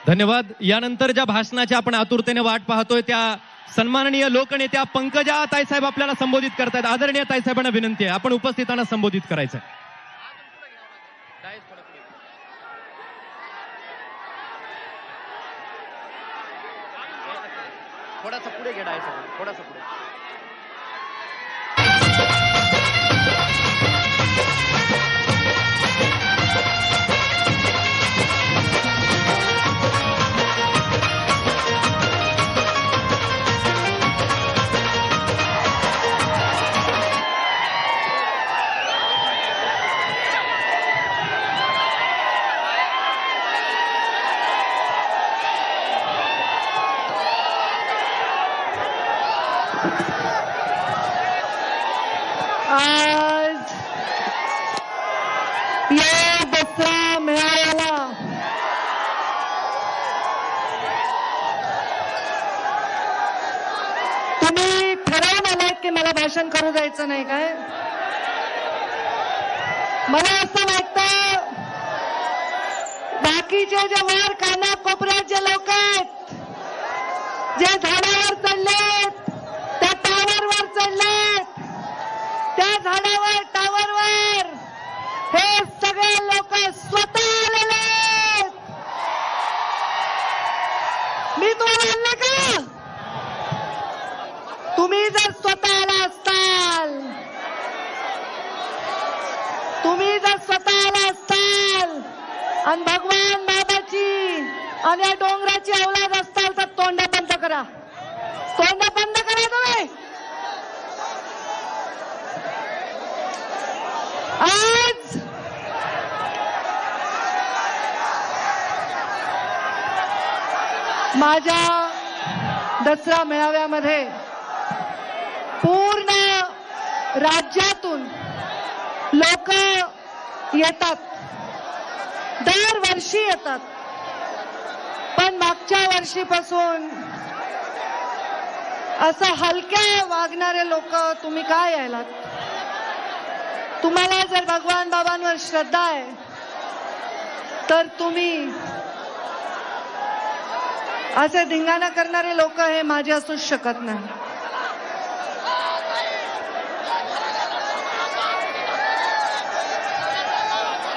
धन्यवाद. यानंतर ज्या भाषणाची आपण आतुरतेने वाट पाहतोय त्या सन्माननीय लोकनेत्या पंकजा ताईसाहेब आपल्याला संबोधित करतायत. आदरणीय ताईसाहेबांना विनंती आहे आपण उपस्थितांना संबोधित करायचं. थोडासा पुढे घे डायसाहेब, थोडासा पुढे. आज या दसरा मेळाव्याला तुम्ही ठरवून आलात की मला भाषण करू द्यायचं नाही काय? मला असं वाटतं बाकीचे जे वर काना कोपऱ्यात जे लोक आहेत, जे झाडावर चढलेत, त्या टावरवर चढलेत, त्या झाडावर टावरवर हे सगळे लोक स्वतः आलेले आहेत. मी तुम्हाला म्हणलं का? तुम्ही जर स्वतः आला असताल, तुम्ही जर स्वतः आला असताल आणि भगवान बाबाची आणि या डोंगराची औलाद असताल तर तोंड बंद करा, तोंड बंद करा तुम्ही. आज माझ्या दसरा मेळाव्यामध्ये पूर्ण राज्यातून लोक येतात, दरवर्षी येतात. पण मागच्या वर्षीपासून असं हलके वागणारे लोक तुम्ही काय यायलात? तुम्हाला जर भगवान बाबांवर श्रद्धा आहे तर तुम्ही असे धिंगाणा करणारे लोक हे माझे असूच शकत नाही.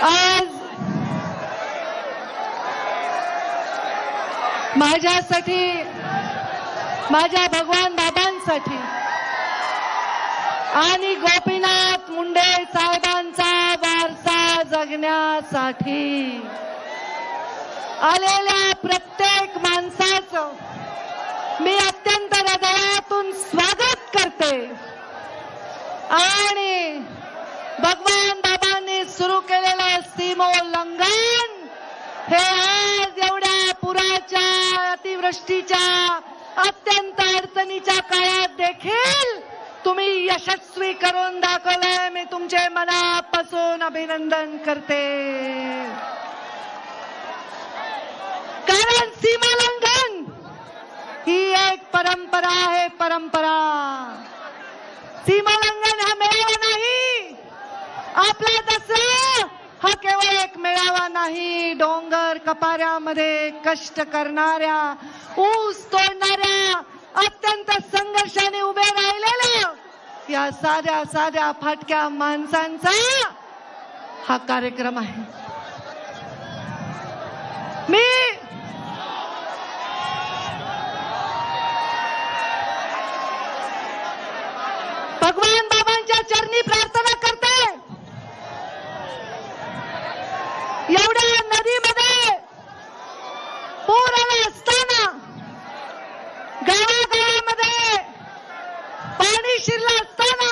आज माझ्यासाठी, माझ्या भगवान बाबांसाठी आणि गोपीनाथ मुंडे साहेबांचा वारसा जगण्यासाठी आलेल्या प्रत्येक माणसाचं मी अत्यंत हृदयातून स्वागत करते. आणि भगवान बाबांनी सुरू केलेलं सीमोल्लंघन हे आज एवढ्या पुराच्या, अतिवृष्टीच्या, अत्यंत अडचणीच्या काळात देखील तुम्ही यशस्वी करून दाखवलंय. मी तुमचे मनापासून अभिनंदन करते. कारण सीमालंघन ही एक परंपरा आहे, परंपरा. सीमालंघन हा मेळावा नाही, आपला दसरा हा केवळ एक मेळावा नाही. डोंगर कपाऱ्यामध्ये कष्ट करणाऱ्या, ऊस तोडणाऱ्या, अत्यंत संघर्षाने उभे राहिलेल्या या साध्या साध्या फाटक्या माणसांचा हा कार्यक्रम आहे. मी भगवान बाबांच्या चरणी प्रार्थना करते. एवढ्या नदीमध्ये पूर आला असताना, गावागावामध्ये पाणी शिरलं असताना,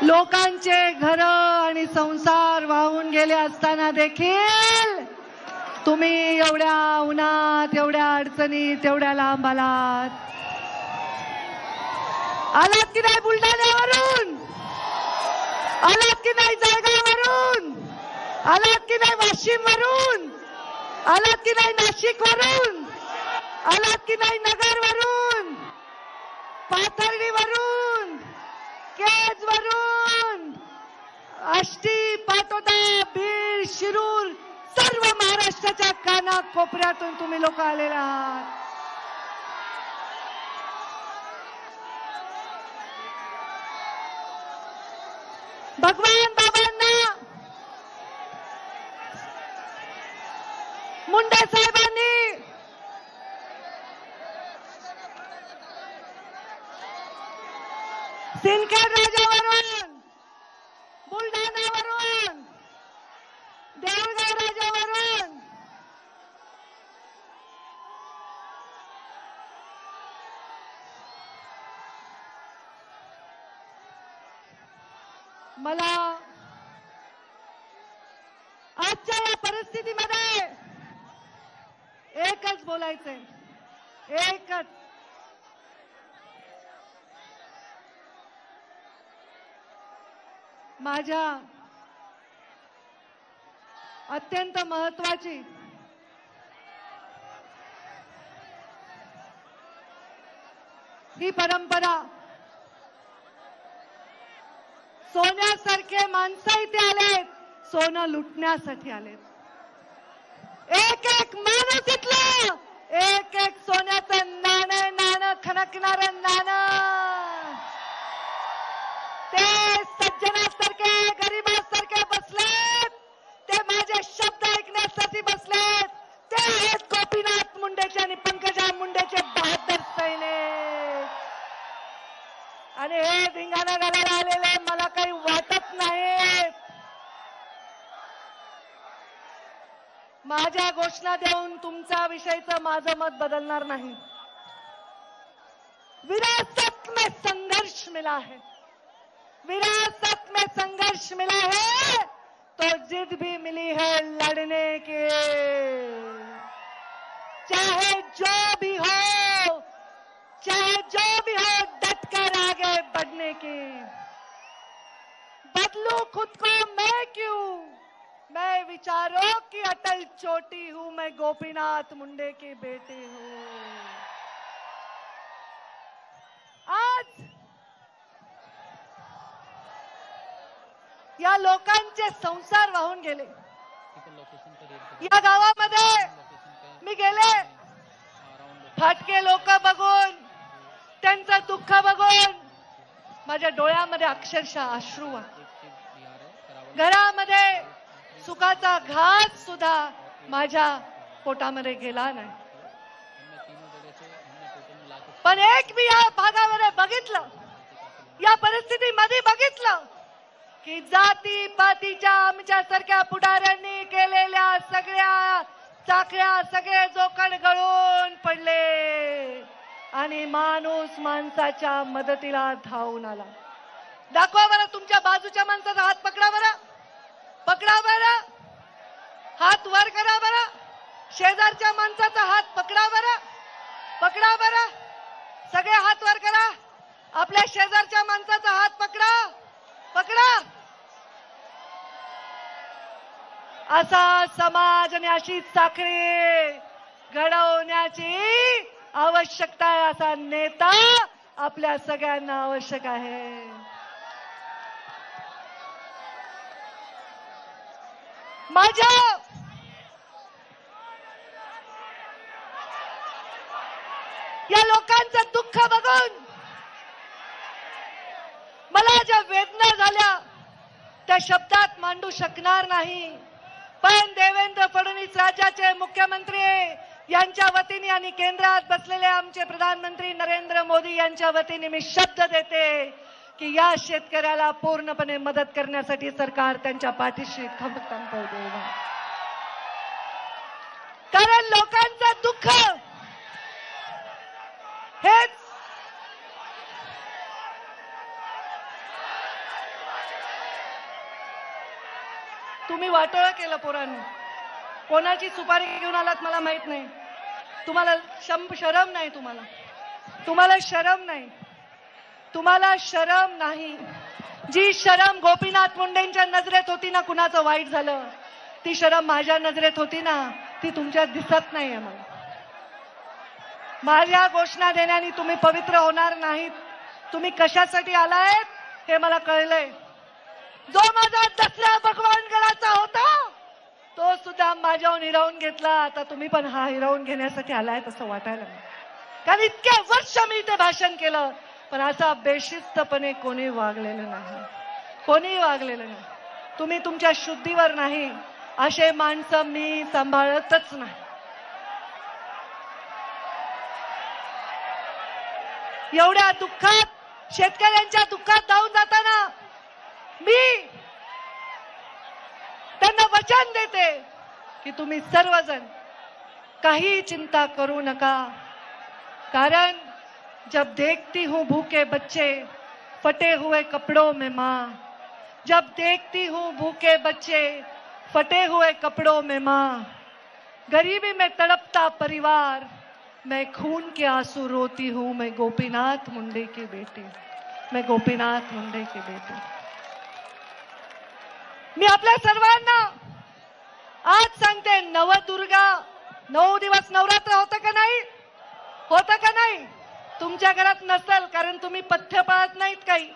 लोकांचे घर आणि संसार वाहून गेले असताना देखील तुम्ही एवढ्या उन्हात, एवढ्या अडचणीत, एवढ्या लांब आलात. आलात की नाही बुलढाण्यावरून? आलात की नाही जळगाववरून? आलात की नाही वाशिमवरून? आलात की नाही नाशिकवरून? आलात की नाही नगरवरून, पाथर्डीवरून, केजवरून, आष्टी, पाटोदा, बीड, शिरूर सर्व महाराष्ट्राच्या कानाकोपऱ्यातून तुम्ही लोक आलेला आहात. भगवान बाबांना, मुंडे साहेबांनी सिंदखेड राजावरून, बुलढाण्यावरून, देऊळगाव राजावरून मला आजच्या या परिस्थितीमध्ये एकच बोलायचंय, एकच. माझ्या अत्यंत महत्वाची ही परंपरा, सोन्यासारखे माणसं इथे आलेत, सोनं लुटण्यासाठी आलेत. एक एक माणूस इथलं, एक एक सोन्याचं नाणं खणकणारं नाणं, ते सज्जनासारखे गरिबासारखे बसलेत, ते माझे शब्द ऐकण्यासाठी बसलेत. ते आहेत गोपीनाथ मुंडेचे आणि पंकजा मुंडेचे बहादर सैनिक. आणि हे धिंगाणा घालायला आलेले मला काही वाटत नाही. माझ्या घोषणा देऊन तुमच्या विषयीचं माझं मत बदलणार नाही. विरासत में संघर्ष मिला है, विरासत में संघर्ष मिला है, तो जिद भी मिली है लड़ने के. चाहे जो भी हो, चाहे जो भी हो, डटकर आगे बढ़ने की. बदलू खुद को मैं क्यों, मैं विचारों की अटल चोटी हूं, मैं गोपीनाथ मुंडे की बेटी हूं. आज या लोकांचे संसार वाहून गेले. या गावामध्ये मी गेले, फाटके लोक बघून, त्यांचं दुःख बघून माझ्या डोळ्यामध्ये अक्षरशः अश्रू आले. घरामध्ये सुखाचा घास सुद्धा माझ्या पोटामध्ये गेला नाही. पण एक मी या भागामध्ये बघितलं, या परिस्थितीमध्ये बघितलं की जाती पातीच्या आमच्यासारख्या पुढाऱ्यांनी केलेल्या सगळ्या चाकऱ्या, सगळे जोखड गळून पडले आणि माणूस माणसाच्या मदतीला धावून आला. दाखवा बरं तुमच्या बाजूच्या माणसाचा हात, पकडा बरं, पकडा बरं, हात वर करा बरं. शेजारच्या माणसाचा हात पकडा बरं, पकडा बरं, सगळे हात वर करा. आपल्या शेजारच्या माणसाचा हात पकडा, पकडा. असा समाज आणि अशी साखळी घडवण्याची आवश्यकता आहे. असा नेता आपल्या सगळ्यांना आवश्यक आहे. माझ्या या लोकांचं दुःख बघून मला ज्या वेदना झाल्या त्या शब्दात मांडू शकणार नाही. पण देवेंद्र फडणवीस राज्याचे मुख्यमंत्री यांच्या वतीने आणि केंद्रात बसलेले आमचे प्रधानमंत्री नरेंद्र मोदी यांच्या वतीने मी शब्द देते की या शेतकऱ्याला पूर्णपणे मदत करण्यासाठी सरकार त्यांच्या पाठीशी खंबीरपणे उभे आहे. कारण लोकांचं दुःख हेच तुम्ही वाटोळं केलं पोरांनी. कोणाची सुपारी घेऊन आलात मला माहित नाही. तुम्हाला शरम नाही, तुम्हाला शरम नाही, तुम्हाला शरम नाही. जी शरम गोपीनाथ मुंडेंच्या नजरेत होती ना, कुणाचं वाईट झालं, ती शरम माझ्या नजरेत होती ना, ती तुमच्यात दिसत नाहीये. मला माझ्या घोषणा देण्याने तुम्ही पवित्र होणार नाहीत. तुम्ही कशासाठी आलायत हे मला कळलंय. जो माझा दसरा भगवानगडाचा होता तो सुद्धा माझ्याहून हिरावून घेतला, आता तुम्ही पण हा हिरावून घेण्यासाठी आलाय तसं वाटायला नाही. कारण इतके वर्ष मी इथे भाषण केलं, पण असा बेशिस्तपणे कोणी वागलेलं नाही, कोणी वागलेलं नाही. तुम्ही तुमच्या शुद्धीवर नाही असे माणसं मी सांभाळतच नाही. एवढ्या दुःखात, शेतकऱ्यांच्या दुःखात धावून जाताना मी त्यांना वचन देते की तुम्ही सर्वजण काही चिंता करू नका. कारण जब देखती हूं भूखे बच्चे फटे हुए कपड़ों में मां, जब देखती हूं भूखे बच्चे फटे हुए कपड़ों में मां, गरीबी में तड़पता परिवार, मैं खून के आंसू रोती हूं, मैं गोपीनाथ मुंडे की बेटी, मैं गोपीनाथ मुंडे की बेटी. मी आपल्या सर्वांना आज सांगते, नवदुर्गा 9 दिवस नवरात्र होतं का नाही, होतं का नाही? तुमच्या घरात नसेल कारण तुम्ही पथ्य पाळत नाहीत. काही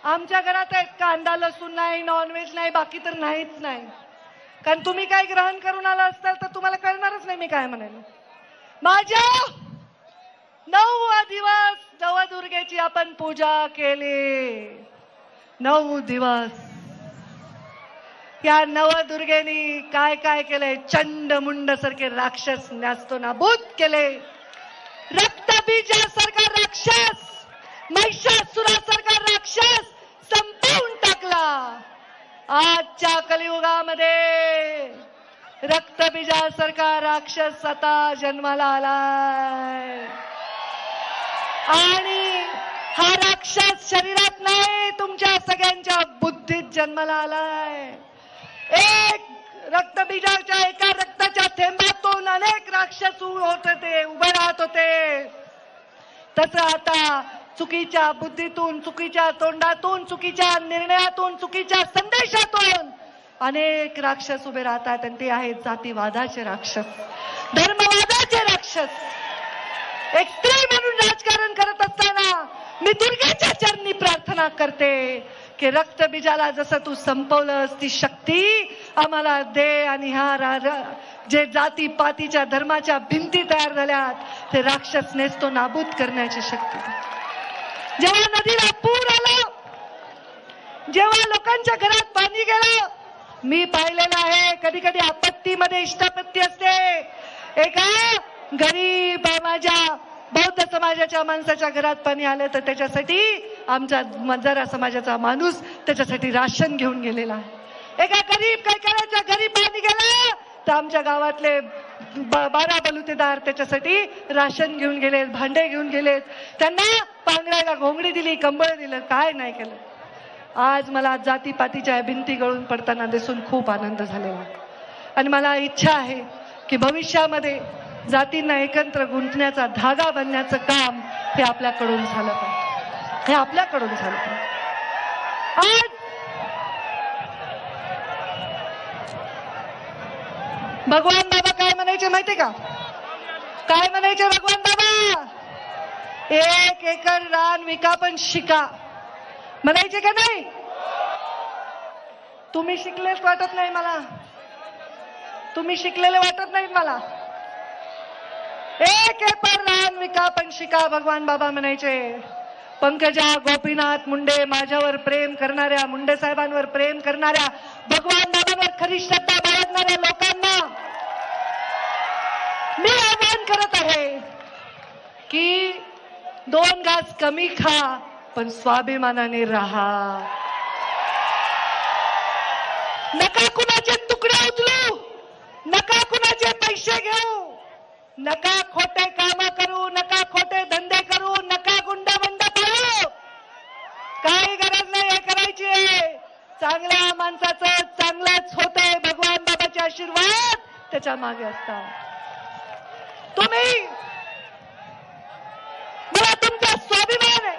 आमच्या घरात आहेत, कांदा लसूण नाही, नॉनव्हेज नाही, बाकी तर नाहीच नाही. कारण तुम्ही काय ग्रहण करून आला असताल तर तुम्हाला कळणारच नाही मी काय म्हणाले. माझ्या 9 दिवस नवदुर्गेची आपण पूजा केली. 9 दिवस या नवदुर्गेनी काय काय केलंय? चंड मुंड सारखे राक्षस न्यास्तो नाबूद केले. रक्तबीजासारखा राक्षस, महिषासुरासारखा राक्षस संपवून टाकला. आजच्या कलियुगामध्ये रक्तबीजासारखा राक्षस आता जन्माला आलाय आणि हा राक्षस शरीरात नाही, तुमच्या सगळ्यांच्या बुद्धीत जन्माला आलाय. एक रक्तबीजाच्या एका रक्ताच्या थेंबातून अनेक राक्षस होत होते, उभे राहत होते. तसं आता चुकीच्या बुद्धीतून, चुकीच्या तोंडातून, चुकीच्या निर्णयातून, चुकीच्या संदेशातून अनेक राक्षस उभे राहतात. आणि ते आहेत जातीवादाचे राक्षस, धर्मवादाचे राक्षस. एक स्त्री म्हणून राजकारण करत असताना मी दुर्गेच्या चरणी प्रार्थना करते की रक्तबीजाला जसं तू संपवलंस ती शक्ती आम्हाला दे. आणि ह्या जे जाती पातीच्या धर्माच्या भिंती तयार झाल्यात ते राक्षस नेस्तो नाबूद करण्याची शक्ती. जेव्हा नदीला पूर आला, जेव्हा लोकांच्या घरात पाणी गेलं, मी पाहिलेलं आहे कधी कधी आपत्तीमध्ये इष्टापत्ती असते. एका गरीब माझ्या बौद्ध समाजाच्या माणसाच्या घरात पाणी आलं तर त्याच्यासाठी आमच्या मजारा समाजाचा माणूस त्याच्यासाठी राशन घेऊन गेलेला आहे. एका गरीब कैकाराच्या घरी पाणी गेलं तर आमच्या गावातले 12 बलुतेदार त्याच्यासाठी राशन घेऊन गेलेत, भांडे घेऊन गेलेत, त्यांना पांघरायला घोंगडी दिली, कंबळ दिलं, काय नाही केलं. आज मला जातीपातीच्या भिंती गळून पडताना दिसून खूप आनंद झालेला. आणि मला इच्छा आहे की भविष्यामध्ये जातींना एकत्र गुंतण्याचा धागा बनण्याचं काम हे आपल्याकडून झालं पाहिजे, हे आपल्याकडून झालं पाहिजे. आज भगवान बाबा काय म्हणायचे माहिती का? काय म्हणायचे भगवान बाबा? 1 एकर रान विका पण शिका म्हणायचे का नाही? तुम्ही शिकलेच वाटत नाही मला, तुम्ही शिकलेले वाटत नाहीत मला. 1 एकर रान विका पण शिका भगवान बाबा म्हणायचे. पंकजा गोपीनाथ मुंडे, माझ्यावर प्रेम करणाऱ्या, मुंडे साहेबांवर प्रेम करणाऱ्या, भगवान बाबांवर खरी श्रद्धा बाळगणाऱ्या लोकांना मी आवाहन करत आहे की 2 घास कमी खा पण स्वाभिमानाने राहा. नका कुणाचे तुकडे उचलू, नका कुणाचे पैसे घेऊ, नका खोटे काम करू, नका खोटे धंदे करू, नका गुंडाबंड करू. काही गरज नाही हे करायची. चांगल्या माणसाचं चांगलंच होतंय. भगवान बाबाचे आशीर्वाद त्याच्या मागे असतात. तुम्ही, मला तुमचा स्वाभिमान आहे,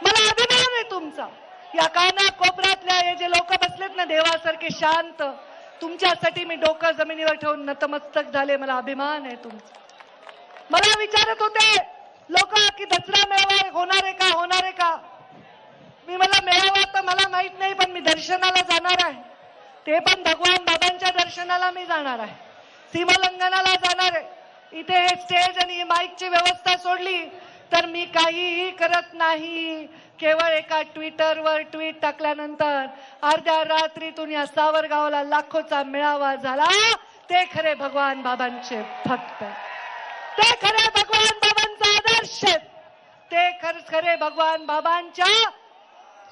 मला अभिमान आहे तुमचा. या काना कोपऱ्यातल्या हे जे लोक बसलेत ना देवासारखे शांत, तुमच्यासाठी मी डोकं जमिनीवर ठेवून नतमस्तक झाले. मला अभिमान आहे तुमचा. मला विचारत होते लोक की दसरा मेळावा होणार आहे का, होणार आहे का? मी मला मेळावा तर मला माहित नाही, पण मी दर्शनाला जाणार आहे. ते पण भगवान बाबांच्या दर्शनाला मी जाणार आहे, सीमोल्लंघनाला जाणार आहे। इथे हे स्टेज आणि माईकची व्यवस्था सोडली तर मी काहीही करत नाही। केवळ एका ट्विटरवर ट्विट टाकल्यानंतर अर्ध्या रात्रीतून या सावरगावला लाखोचा मेळावा झाला। ते खरे भगवान बाबांचे भक्त, ते खरे भगवान बाबांचा आदर्श, ते खरे भगवान बाबांच्या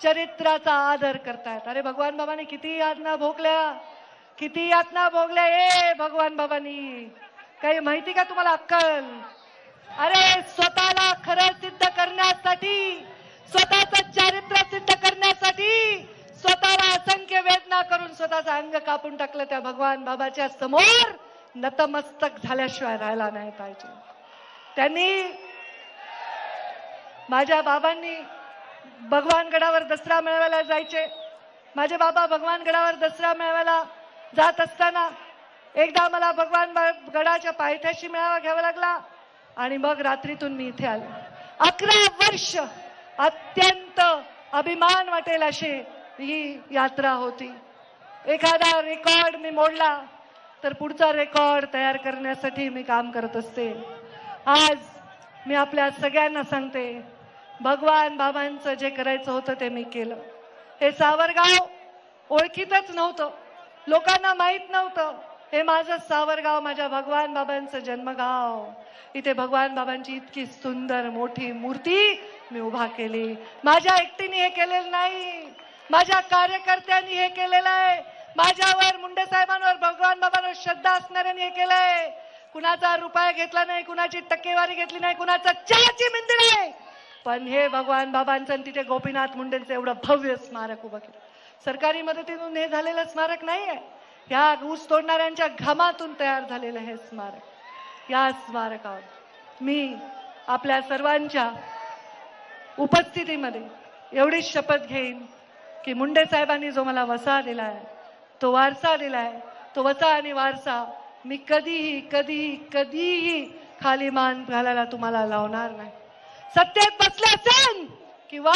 चरित्राचा आदर करतायत। अरे भगवान बाबांनी किती यातना भोगल्या, किती यातना भोगल्या। ए भगवान बाबांनी काही माहिती का तुम्हाला अक्कल? अरे स्वतःला खरं सिद्ध करण्यासाठी, स्वतःचं चारित्र्य सिद्ध करण्यासाठी स्वतःला असंख्य वेदना करून स्वतःचं अंग कापून टाकलं। त्या भगवान बाबाच्या समोर नतमस्तक झाल्याशिवाय राहायला नाही पाहिजे। त्यांनी, माझ्या बाबांनी भगवानगडावर दसरा मेळाव्याला जायचे। माझे बाबा भगवानगडावर दसरा मेळाव्याला जात असताना एकदा मला भगवान गडाच्या पायथ्याशी मेळावा घ्यावा लागला आणि मग रात्रीतून मी इथे आले। 11 वर्ष अत्यंत अभिमान वाटेल अशी ही यात्रा होती। एखादा रेकॉर्ड मी मोडला तर पुढचा रेकॉर्ड तयार करण्यासाठी मी काम करत असते। आज मी आपल्या सगळ्यांना सांगते, भगवान बाबांचं जे करायचं होतं ते मी केलं। हे सावरगाव ओळखीतच नव्हतं, लोकांना माहित नव्हतं। हे माझं सावरगाव, माझ्या भगवान बाबांचं जन्मगाव। इथे भगवान बाबांची इतकी सुंदर मोठी मूर्ती मी उभा केली। माझ्या एकटीने हे केलेलं नाही, माझ्या कार्यकर्त्यांनी हे केलेलं आहे। माझ्यावर, मुंडे साहेबांवर, भगवान बाबांवर श्रद्धा असणाऱ्यांनी हे केलंय। कुणाचा रुपया घेतला नाही, कुणाची टक्केवारी घेतली नाही, कुणाचा चहाची मिंदी नाही, पण हे भगवान बाबांचं आणि तिथे गोपीनाथ मुंडेंचं एवढं भव्य स्मारक उभं केलं। सरकारी मदतीतून हे झालेलं स्मारक नाहीये, या ऊस तोडणाऱ्यांच्या घामातून तयार झालेलं हे स्मारक। या स्मारकावर मी आपल्या सर्वांच्या उपस्थितीमध्ये एवढी शपथ घेईन की मुंडे साहेबांनी जो मला वसा दिलाय, तो वारसा दिलाय, तो वसा आणि वारसा मी कधीही कधीही कधीही खाली मान घालायला तुम्हाला लावणार नाही। सत्तेत बसले असेल किंवा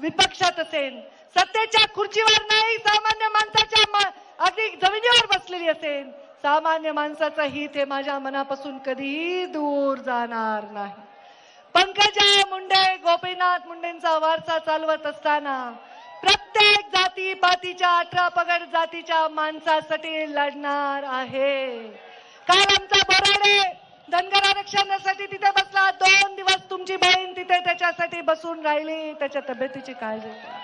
विपक्षात असेल, सत्तेच्या खुर्चीवर नाही, सामान्य माणसाच्या अगदी जमिनीवर बसलेली असेल, सामान्य माणसाचं हित हे माझ्या मनापासून कधीही दूर जाणार नाही। पंकजा मुंडे, गोपीनाथ मुंडेंचा वारसा चालवत असताना प्रत्येक जाती पातीच्या 18 पगड जातीच्या माणसासाठी लढणार आहे। काल आमचा बोराडे धनगर आरक्षणासाठी तिथे बसला, 2 दिवस तुमची बहीण तिथे त्याच्यासाठी बसून राहिली, त्याच्या तब्येतीची काळजी घ्या।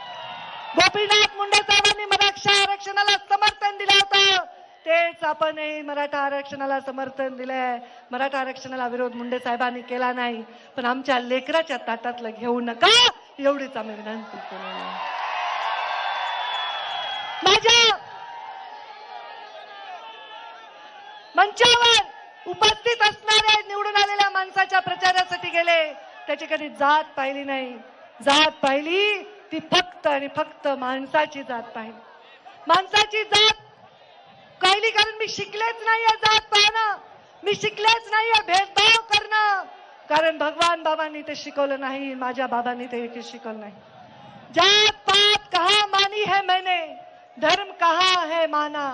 गोपीनाथ मुंडे साहेबांनी मराठा आरक्षणाला समर्थन दिलं होतं, तेच आपणही मराठा आरक्षणाला समर्थन दिलंय। मराठा आरक्षणाला विरोध मुंडे साहेबांनी केला नाही, पण आमच्या लेकराच्या ताटातलं घेऊ नका एवढीच आम्ही विनंती केली। माझ्या मंचावर उपस्थित असणारे निवडून आलेल्या माणसाच्या प्रचारासाठी गेले, त्याची कधी जात पाहिली नाही। जात पाहिली ती फक्त आणि फक्त माणसाची जात पाहिली, माणसाची जात पाहिली। कारण मी शिकलेच नाहीये जात पाहणं, मी शिकलेच नाहीये भेदभाव करणं, कारण भगवान बाबांनी ते शिकवलं नाही, माझ्या बाबांनी ते शिकवलं नाही। जात पात कहा मानी है मैंने, धर्म कहा है माना,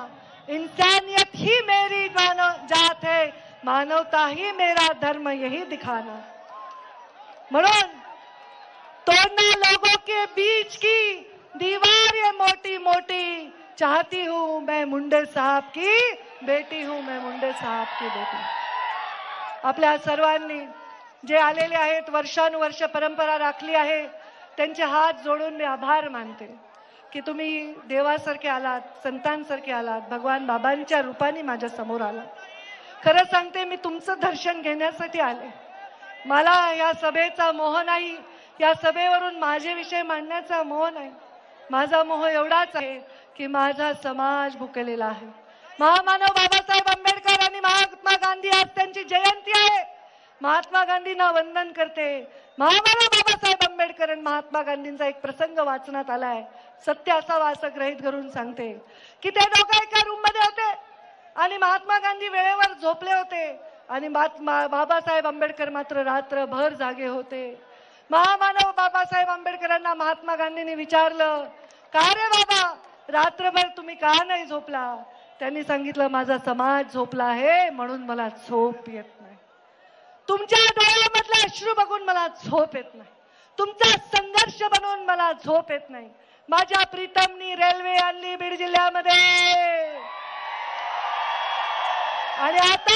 इंसानियत ही मेरी जात है, मानवता ही मेरा धर्म यही दिखाना। म्हणून तोड़ना लोगों के बीच की दीवार ये मोटी मोटी, चाहती हूं मैं मुंडे साहब की बेटी हूं, मैं मुंडे साहब की बेटी। आपल्या सर्वांनी जे आलेले आहेत, वर्षानुवर्ष परंपरा राखली आहे, त्यांचे हात जोडून मी आभार मानते की तुम्ही देवासारखे आलात, संतांसारखे आलात, भगवान बाबांच्या रूपाने माझ्या समोर आलात। खरं सांगते, मी तुमचं दर्शन घेण्यासाठी आले। मला या सभेचा मोह नाही, या सभेवरून माझे विषय मांडण्याचा मोह नाही। माझा मोह एवढाच आहे की माझा समाज भुकेलेला आहे। महामानव बाबासाहेब आंबेडकर आणि महात्मा गांधी, आज त्यांची जयंती आहे। महात्मा गांधींना वंदन करते। महामानव बाबासाहेब आंबेडकर आणि महात्मा गांधींचा एक प्रसंग वाचनात आलाय, सत्य असावा असं गृहीत धरून सांगते की ते दोघं एका रूम मध्ये होते आणि महात्मा गांधी वेळेवर झोपले होते आणि बाबासाहेब आंबेडकर मात्र रात्रभर जागे होते। महामानव बाबासाहेब आंबेडकरांना महात्मा गांधींनी विचारलं, का रे बाबा रात्रभर तुम्ही का नाही झोपला? त्यांनी सांगितलं माझा समाज झोपला आहे म्हणून मला झोप येत नाही. तुमच्या डोळ्यामधला अश्रू बघून मला झोप येत नाही. तुमचा संघर्ष बनवून मला झोप येत नाही. माझ्या प्रीतमनी रेल्वे आणली बीड जिल्ह्यामध्ये आणि आता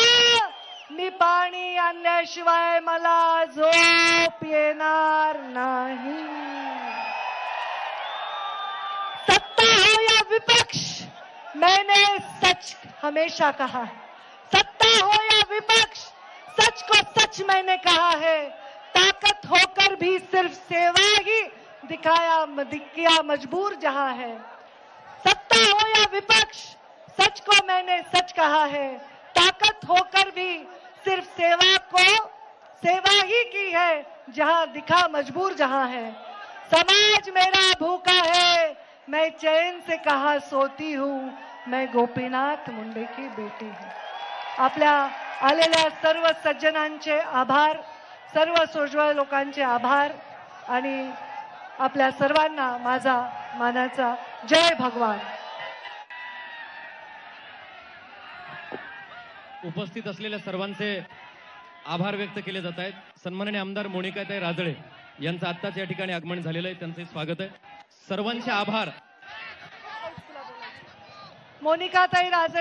मी पाणी आणल्याशिवाय मला झोप येणार नाही. सत्ता हो या विपक्ष, मैंने सच हमेशा कहा है. सत्ता हो या विपक्ष, सच को सच मैंने कहा है. ताकत होकर भी सिर्फ सेवा ही दिखाया मजबूर जहां है. सत्ता हो या विपक्ष, सच को मैंने सच कहा है. ताकत होकर भी सिर्फ सेवा ही की है जहां दिखा मजबूर जहां है. समाज मेरा भूखा है, मैं चैन से कहा सोती हूँ, मैं गोपीनाथ मुंडे की बेटी हूँ. आपल्या आलेल्या सर्व सज्जनांचे आभार, सर्व सोज्वळ लोकांचे आभार आणि आपल्या सर्वांना माझा मानाचा जय भगवान. उपस्थित असलेल्या सर्वांचे आभार व्यक्त केले जात आहेत. सन्माननीय आमदार मोनिकाताई राजळे यांचं आत्ताच या ठिकाणी आगमन झालेलं आहे. त्यांचे स्वागत आहे. सर्वांचे आभार. मोनिकाताई राजळे